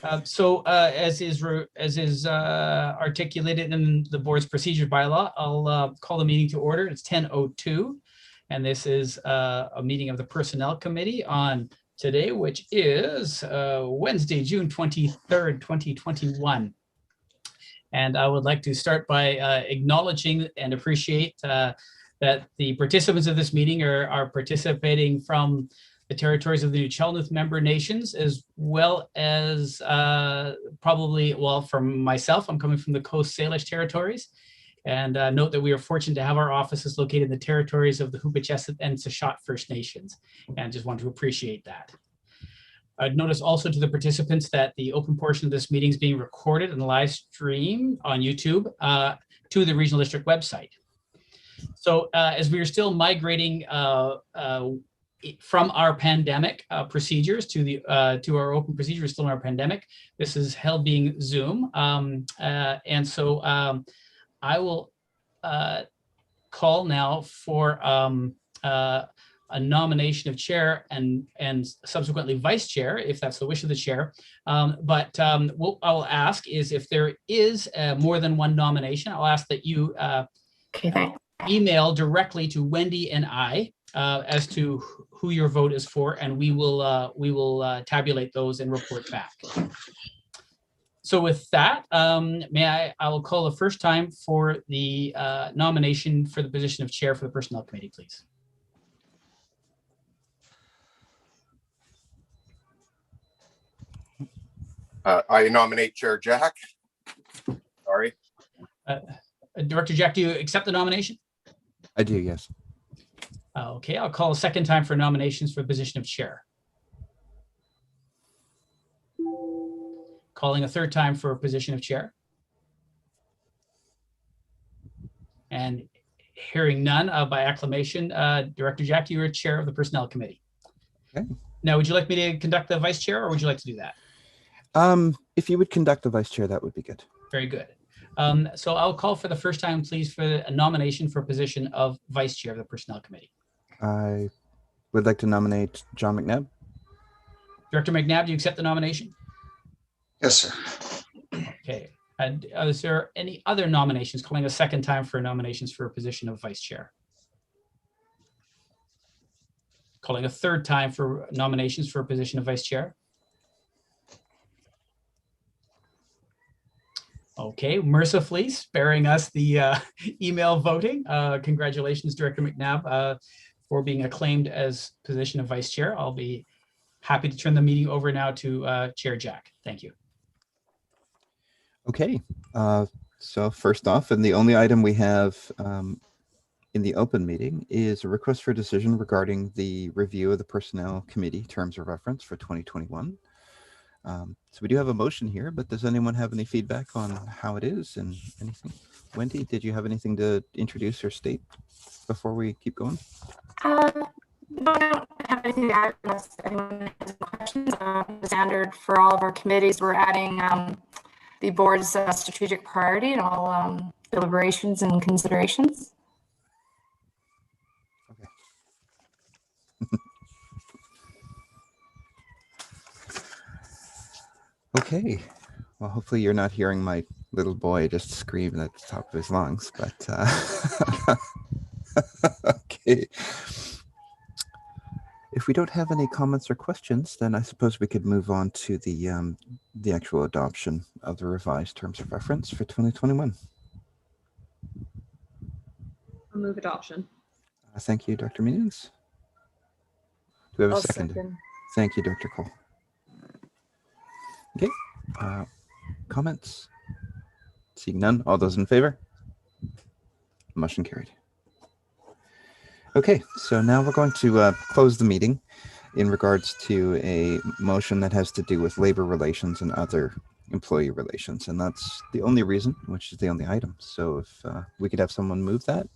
As is articulated in the board's procedure bylaw, I'll call the meeting to order. It's 10:02, and this is a meeting of the Personnel Committee on today, which is Wednesday, June 23rd, 2021. And I would like to start by acknowledging and appreciate that the participants of this meeting are participating from the territories of the Nuu-chah-nulth member nations, as well as from myself, I'm coming from the Coast Salish territories. And note that we are fortunate to have our offices located in the territories of the Huu-ba-chesed and Sashot First Nations, and just want to appreciate that. I'd notice also to the participants that the open portion of this meeting is being recorded and live stream on YouTube to the Regional District website. So as we are still migrating from our pandemic procedures to our open procedures, still in our pandemic, this is held being Zoom. I will call now for a nomination of chair and subsequently vice chair, if that's the wish of the chair. What I will ask is, if there is more than one nomination, I'll ask that you email directly to Wendy and I as to who your vote is for, and we will tabulate those and report back. So with that, I will call the first time for the nomination for the position of chair for the Personnel Committee, please. I nominate Chair Jack. Sorry. Director Jack, do you accept the nomination? I do, yes. Okay, I'll call a second time for nominations for the position of chair. Calling a third time for a position of chair. And hearing none, by acclamation, Director Jack, you are chair of the Personnel Committee. Okay. Now, would you like me to conduct the vice chair, or would you like to do that? If you would conduct the vice chair, that would be good. Very good. So I'll call for the first time, please, for a nomination for a position of vice chair of the Personnel Committee. I would like to nominate John McNabb. Director McNabb, do you accept the nomination? Yes, sir. Okay. And is there any other nominations? Calling a second time for nominations for a position of vice chair. Calling a third time for nominations for a position of vice chair. Okay, mercifully sparing us the email voting. Congratulations, Director McNabb, for being acclaimed as position of vice chair. I'll be happy to turn the meeting over now to Chair Jack. Thank you. Okay, so first off, and the only item we have in the open meeting is a request for a decision regarding the review of the Personnel Committee Terms of Reference for 2021. So we do have a motion here, but does anyone have any feedback on how it is and anything? Wendy, did you have anything to introduce or state before we keep going? No, I don't have anything to add unless anyone has questions. Standard for all of our committees, we're adding the board's strategic priority and all deliberations and considerations. Okay, well, hopefully you're not hearing my little boy just scream at the top of his lungs, but okay. If we don't have any comments or questions, then I suppose we could move on to the actual adoption of the revised terms of reference for 2021. I'll move adoption. Thank you, Dr. Means. Do we have a second? Thank you, Dr. Cole. Okay, comments? Seeing none, all those in favor? Motion carried. Okay, so now we're going to close the meeting in regards to a motion that has to do with labor relations and other employee relations. And that's the only reason, which is the only item. So if we could have someone move that.